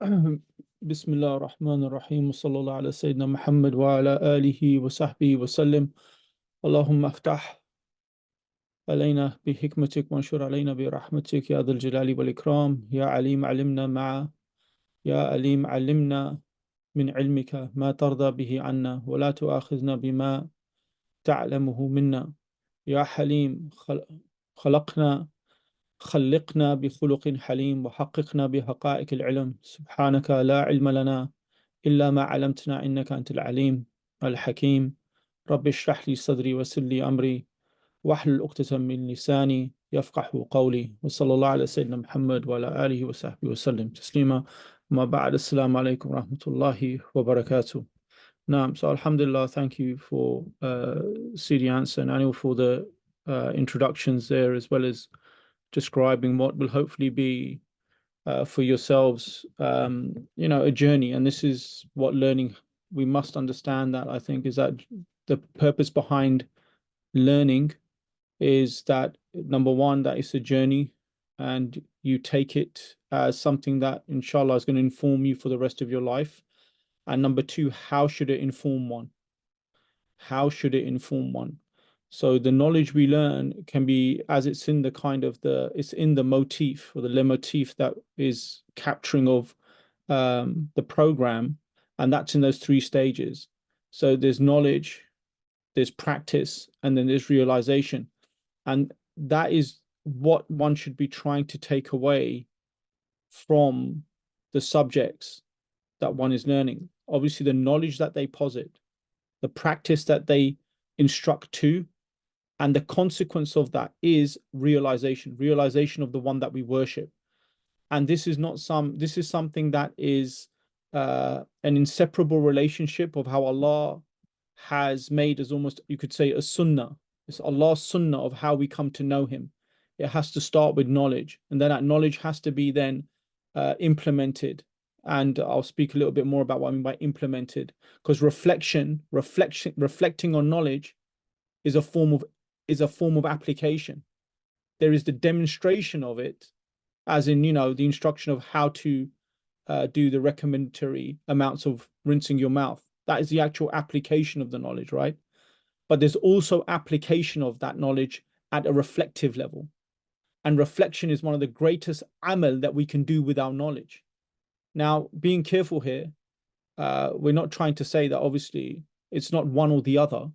بسم الله الرحمن الرحيم وصلى الله على سيدنا محمد وعلى آله وصحبه وسلم. اللهم افتح علينا بحكمتك وانشر علينا برحمتك يا ذا الجلال والإكرام. يا عليم علمنا يا عليم علمنا من علمك ما ترضى به عنا ولا تؤاخذنا بما تعلمه منا. يا حليم خلقنا خلقنا بخلق حليم وحققنا بحقائق العلم. سبحانك لا علم لنا إلا ما علمتنا إنك أنت العليم الحكيم. رب اشرح لي صدري ويسر لي أمري واحلل عقدة من لساني يفقه قولي. وصلى الله على سيدنا محمد وعلى آله وصحبه وسلم تسليما. ما بعد. السلام عليكم ورحمة الله وبركاته. Naam. So Alhamdulillah, thank you for CD Answer and Anil for the introductions there, as well as describing what will hopefully be for yourselves, a journey. And this is what learning, we must understand that, I think, is that the purpose behind learning is that, number one, that it's a journey and you take it as something that, inshallah, is going to inform you for the rest of your life. And number two, how should it inform one? How should it inform one? So the knowledge we learn can be, as it's in the it's in the motif or the leitmotif that is capturing of the program, and that's in those three stages. So there's knowledge, there's practice, and then there's realization. And that is what one should be trying to take away from the subjects that one is learning. Obviously, the knowledge that they posit, the practice that they instruct to, and the consequence of that is realization of the one that we worship. And this is something that is an inseparable relationship of how Allah has made, as almost, you could say, a sunnah. It's Allah's sunnah of how we come to know Him. It has to start with knowledge, and then that knowledge has to be then implemented. And I'll speak a little bit more about what I mean by implemented, because reflecting on knowledge is a form of application. There is the demonstration of it, as in, the instruction of how to do the recommendatory amounts of rinsing your mouth. That is the actual application of the knowledge, right? But there's also application of that knowledge at a reflective level. And reflection is one of the greatest amal that we can do with our knowledge. Now, being careful here, we're not trying to say that obviously it's not one or the other,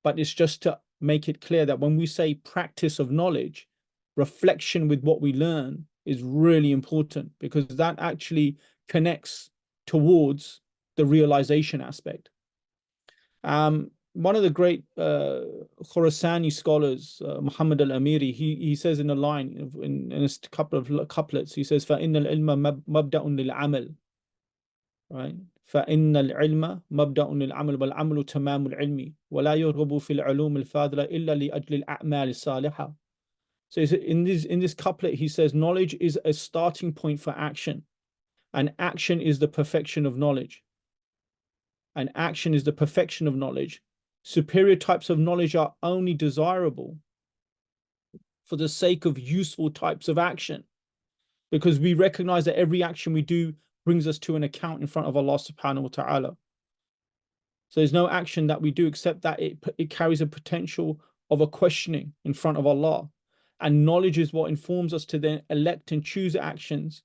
but it's just to make it clear that when we say practice of knowledge, reflection with what we learn is really important, because that actually connects towards the realization aspect. One of the great Khorasani scholars, Muhammad al-Amiri, he says in a line, in a couple of couplets, he says, فَإِنَّ الْعِلْمَ مَبْدَأٌ لِلْعَمَلِ, right? فإن العلم مبدأ للعمل والعمل تمام العلم ولا يرغب في العلوم الفاضلة إلا لأجل الأعمال الصالحة. So in this couplet, he says, knowledge is a starting point for action, and action is the perfection of knowledge. And action is the perfection of knowledge. Superior types of knowledge are only desirable for the sake of useful types of action, because we recognize that every action we do brings us to an account in front of Allah subhanahu wa ta'ala. So there's no action that we do except that it carries a potential of a questioning in front of Allah. And knowledge is what informs us to then elect and choose actions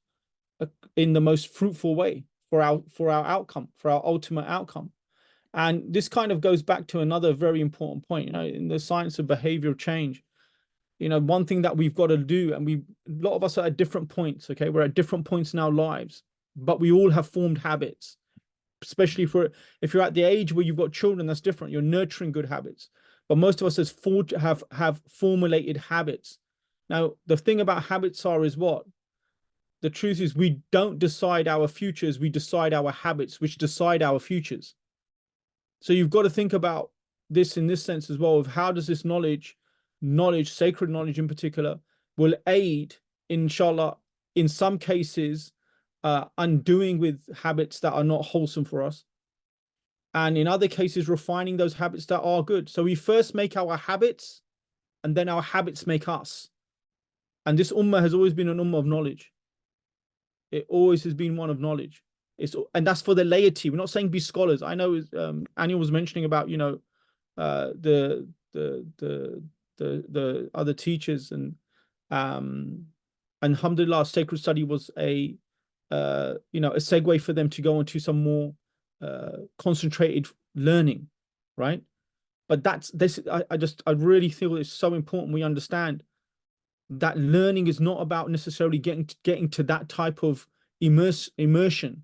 in the most fruitful way for our outcome, for our ultimate outcome. And this kind of goes back to another very important point, in the science of behavioral change. One thing that we've got to do, and a lot of us are at different points, okay? We're at different points in our lives, but we all have formed habits, especially if you're at the age where you've got children, that's different. You're nurturing good habits. But most of us have formulated habits. Now, the thing about habits is what? The truth is, we don't decide our futures, we decide our habits, which decide our futures. So you've got to think about this in this sense as well, of how does this knowledge, sacred knowledge in particular, will aid, inshallah, in some cases, undoing with habits that are not wholesome for us, and in other cases refining those habits that are good. So we first make our habits, and then our habits make us. And this ummah has always been an ummah of knowledge. It always has been one of knowledge. And that's for the laity. We're not saying be scholars. I know Anil was mentioning about, you know, the other teachers, and alhamdulillah, sacred study was a you know, a segue for them to go into some more concentrated learning, right? But that's this. I really feel it's so important we understand that learning is not about necessarily getting to that type of immersion,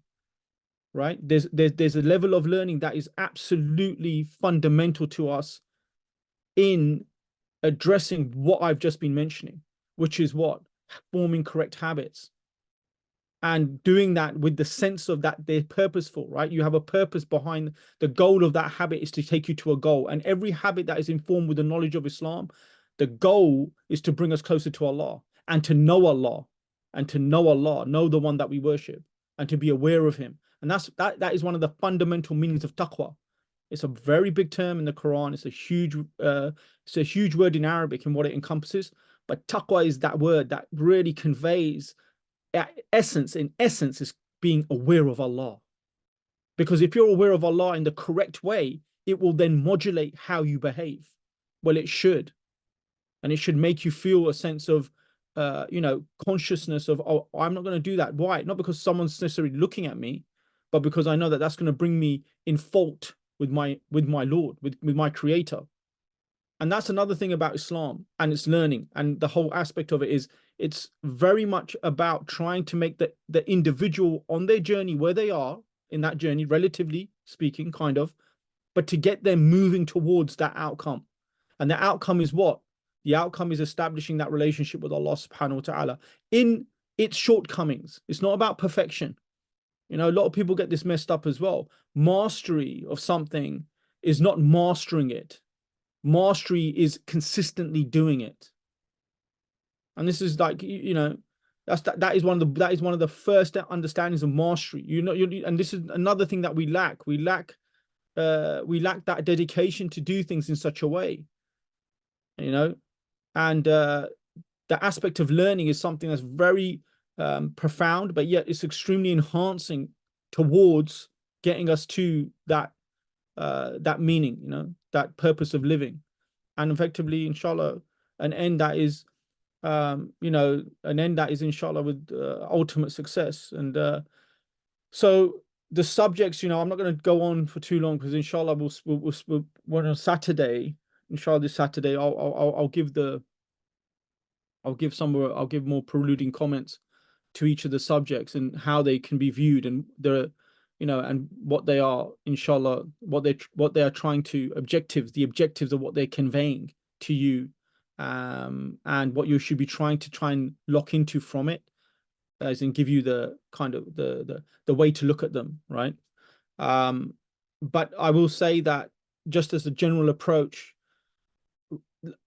right? There's a level of learning that is absolutely fundamental to us in addressing what I've just been mentioning, which is what? Forming correct habits. And doing that with the sense of that they're purposeful, right? You have a purpose behind the goal of that habit is to take you to a goal. And every habit that is informed with the knowledge of Islam, the goal is to bring us closer to Allah and to know Allah and to know Allah, know the one that we worship, and to be aware of him. And that is one of the fundamental meanings of taqwa. It's a very big term in the Quran. It's a huge word in Arabic and what it encompasses. But taqwa is that word that really conveys in essence is being aware of Allah. Because if you're aware of Allah in the correct way, it will then modulate how you behave. Well, it should. And it should make you feel a sense of you know, consciousness of, oh, I'm not going to do that. Why? Not because someone's necessarily looking at me, but because I know that that's going to bring me in fault with my Lord, with my creator. And that's another thing about Islam and its learning, and the whole aspect of it is it's very much about trying to make the individual on their journey, where they are in that journey, relatively speaking, kind of, but to get them moving towards that outcome. And the outcome is what? The outcome is establishing that relationship with Allah subhanahu wa ta'ala in its shortcomings. It's not about perfection. You know, a lot of people get this messed up as well. Mastery of something is not mastering it. Mastery is consistently doing it. And this is like, you know, that is one of the first understandings of mastery. You know, and this is another thing that we lack. We lack that dedication to do things in such a way, you know. And the aspect of learning is something that's very profound, but yet it's extremely enhancing towards getting us to that meaning, you know, that purpose of living, and effectively, inshallah, an end that is, you know, an end that is, inshallah, with ultimate success. And so the subjects, you know, I'm not going to go on for too long because, inshallah, we'll on Saturday, inshallah, this Saturday, I'll give more preluding comments to each of the subjects and how they can be viewed, and the, you know, and what they are, inshallah, what they are trying to the objectives of what they're conveying to you, and what you should be trying and lock into from it, as in give you the kind of the way to look at them, right? But I will say that just as a general approach,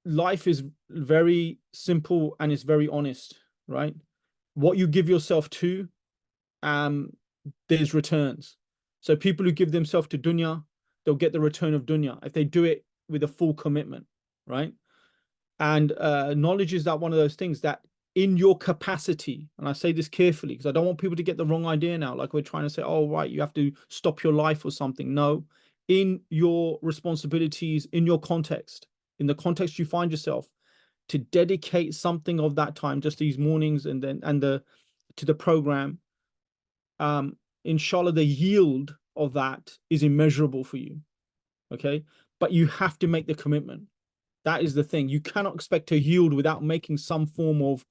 life is very simple and it's very honest, right? What you give yourself to, there's returns. So people who give themselves to dunya, they'll get the return of dunya if they do it with a full commitment, right? And knowledge is that one of those things that in your capacity, and I say this carefully because I don't want people to get the wrong idea now, like we're trying to say, oh, right, you have to stop your life or something. No, in your responsibilities, in your context, in the context you find yourself, to dedicate something of that time, just these mornings and to the program, inshallah, the yield of that is immeasurable for you. Okay, but you have to make the commitment. That is the thing. You cannot expect to yield without making some form of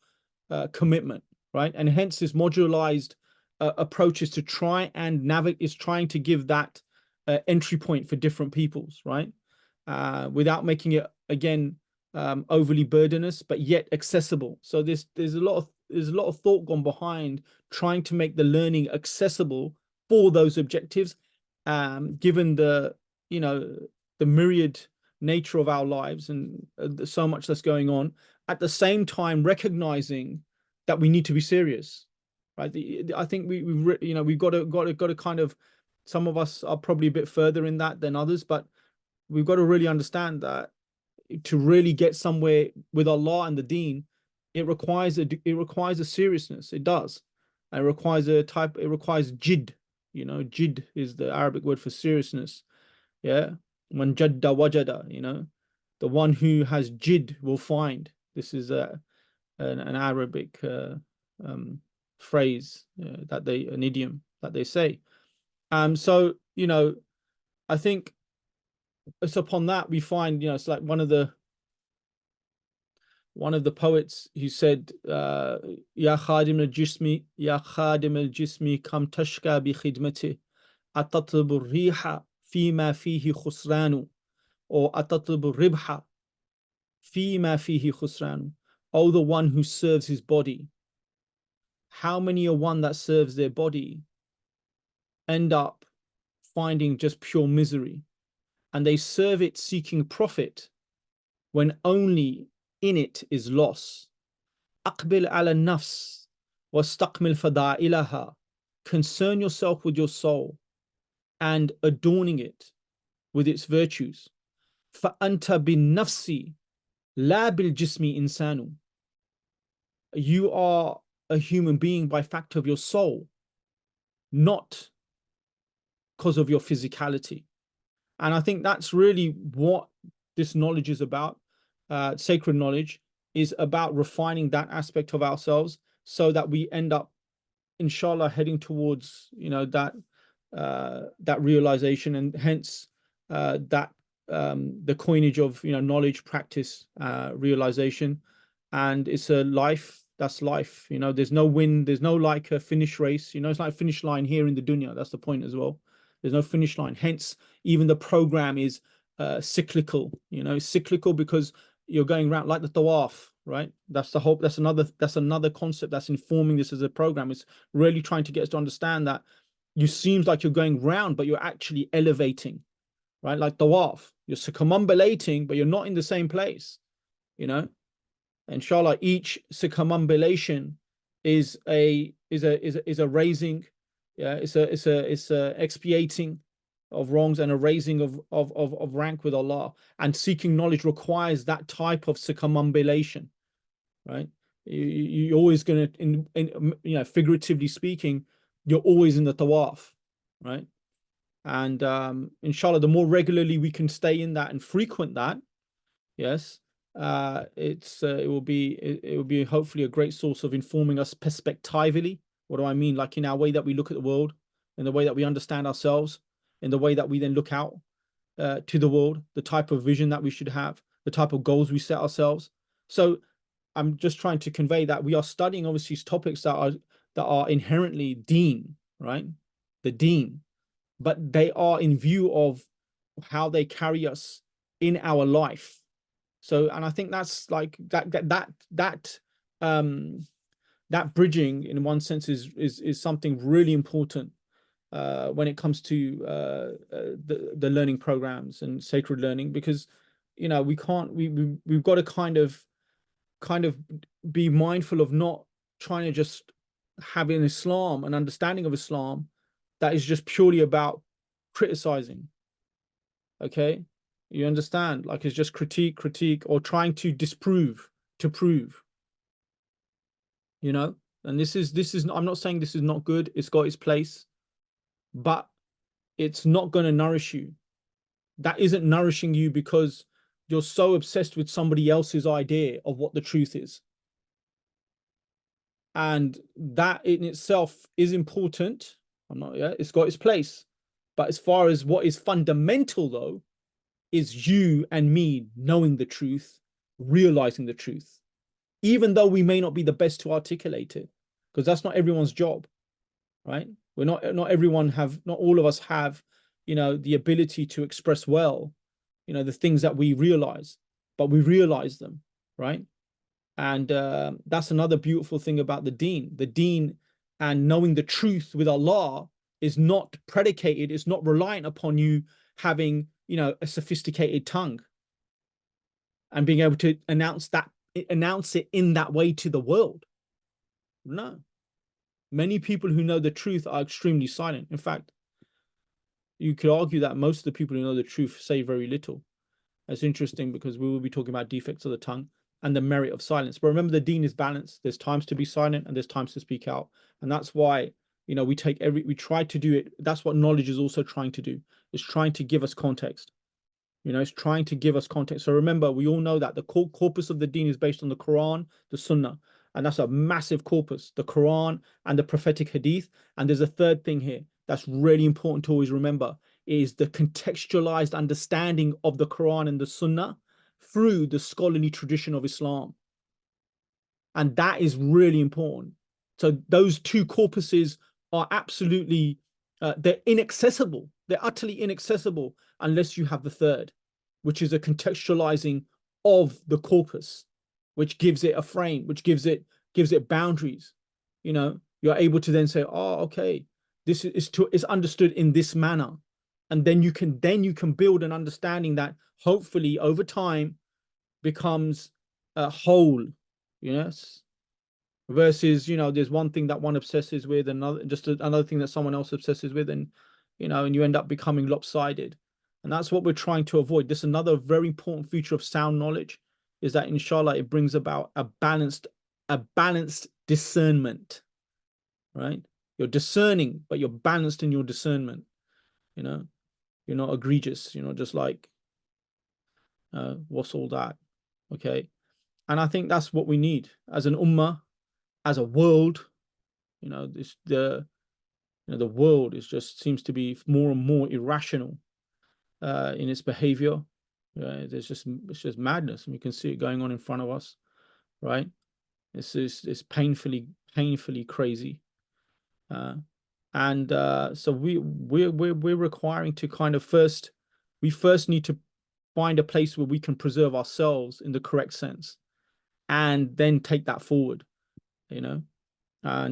commitment, right? And hence this modularized approach is to try and navigate, is trying to give that entry point for different peoples, right? Without making it, again, overly burdenous, but yet accessible. So there's a lot of thought gone behind trying to make the learning accessible for those objectives, given the, you know, the myriad nature of our lives and so much that's going on. At the same time, recognizing that we need to be serious, right? I think we've got to kind of, some of us are probably a bit further in that than others, but we've got to really understand that to really get somewhere with Allah and the Deen, it requires a seriousness. It does. And it requires jid. You know, jid is the Arabic word for seriousness. Yeah. Man jadda wajada, you know, the one who has jid will find. This is an Arabic phrase an idiom that they say. So, you know, I think it's upon that we find, you know, it's like one of the poets who said, Ya khadim al-jismi, Ya khadim al-jismi, kam tashka bi khidmati, atatlubu riha fima fihi khusranu, or atatlubu ribha fima fihi khusranu. Oh, the one who serves his body. How many are one that serves their body end up finding just pure misery, and they serve it seeking profit when only in it is loss. Aqbil ala nafs wastaqmil fada'ilaha. Concern yourself with your soul and adorning it with its virtues. فَأَنْتَ بِالنَّفْسِ لَا بِالْجِسْمِ إِنسَانُ. You are a human being by fact of your soul, not because of your physicality. And I think that's really what this knowledge is about. Sacred knowledge is about refining that aspect of ourselves so that we end up, inshallah, heading towards, you know, that realization, and hence that the coinage of, you know, knowledge, practice, realization. And it's a life. That's life. You know, there's no win. There's no like a finish race. You know, it's like a finish line here in the dunya. That's the point as well. There's no finish line. Hence, even the program is cyclical. You know, cyclical because you're going around like the tawaf, right? That's the whole. That's another concept that's informing this as a program. It's really trying to get us to understand that you seems like you're going round, but you're actually elevating, right? Like tawaf, you're circumambulating, but you're not in the same place. You know, inshallah, each circumambulation is a raising, yeah, it's a expiating of wrongs and a raising of rank with Allah. And seeking knowledge requires that type of circumambulation, right? You're always going to, in you know, figuratively speaking, you're always in the tawaf, right? And inshallah, the more regularly we can stay in that and frequent that, yes, it will be hopefully a great source of informing us perspectively. What do I mean? Like in our way that we look at the world, in the way that we understand ourselves, in the way that we then look out to the world, the type of vision that we should have, the type of goals we set ourselves. So I'm just trying to convey that we are studying obviously topics that are inherently deen, right? The deen, but they are in view of how they carry us in our life. So, and I think that's like that bridging in one sense is something really important when it comes to the learning programs and sacred learning, because you know we've got to kind of be mindful of not trying to just have an Islam, an understanding of Islam that is just purely about criticizing. Okay, you understand? Like it's just critique, or trying to disprove to prove. You know, and this is. I'm not saying this is not good. It's got its place, but it's not going to nourish you. That isn't nourishing you because you're so obsessed with somebody else's idea of what the truth is. And that in itself is important. It's got its place. But as far as what is fundamental, though, is you and me knowing the truth, realizing the truth, even though we may not be the best to articulate it, because that's not everyone's job, right? Not all of us have, you know, the ability to express well, you know, the things that we realize, but we realize them, right? And that's another beautiful thing about the deen. The deen and knowing the truth with Allah is not predicated, it's not reliant upon you having, you know, a sophisticated tongue and being able to announce it in that way to the world. No. Many people who know the truth are extremely silent. In fact, you could argue that most of the people who know the truth say very little. That's interesting because we will be talking about defects of the tongue. and the merit of silence. But remember, the deen is balanced. There's times to be silent and there's times to speak out. And that's why, we try to do it. That's what knowledge is also trying to do. It's trying to give us context. It's trying to give us context. So remember, we all know that the corpus of the deen is based on the Quran, the Sunnah, and that's a massive corpus, the Quran and the prophetic hadith. And there's a third thing here that's really important to always remember, is the contextualized understanding of the Quran and the Sunnah through the scholarly tradition of Islam. And that is really important. So those two corpuses are absolutely, they're inaccessible. They're utterly inaccessible unless you have the third, which is a contextualizing of the corpus, which gives it a frame, which gives it boundaries. You're able to then say, oh, okay, this is understood in this manner. And then you can build an understanding that hopefully over time becomes a whole. Yes. Versus, there's one thing that one obsesses with, another thing that someone else obsesses with, and you end up becoming lopsided. And that's what we're trying to avoid. This is another very important feature of sound knowledge, is that inshallah it brings about a balanced discernment. Right? You're discerning, but you're balanced in your discernment. You're not egregious, just like what's all that? Okay. And I think that's what we need as an ummah, as a world. The world seems to be more and more irrational in its behavior. It's just madness, and we can see it going on in front of us, right? It's painfully crazy, and so we're requiring to kind of first need to find a place where we can preserve ourselves in the correct sense, and then take that forward, and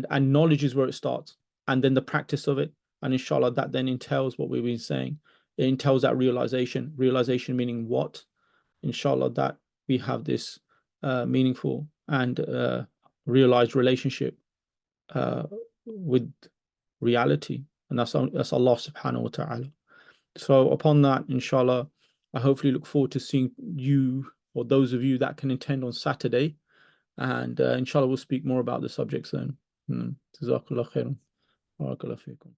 knowledge is where it starts, and then the practice of it, and inshallah that then entails what we've been saying. It entails that realization meaning what? Inshallah that we have this meaningful and realized relationship with reality, and that's Allah subhanahu wa ta'ala. So upon that, inshallah, I hopefully look forward to seeing you, or those of you that can attend on Saturday, and inshallah we'll speak more about the subjects then. Jazakallah khairan. Barakallahu feekum.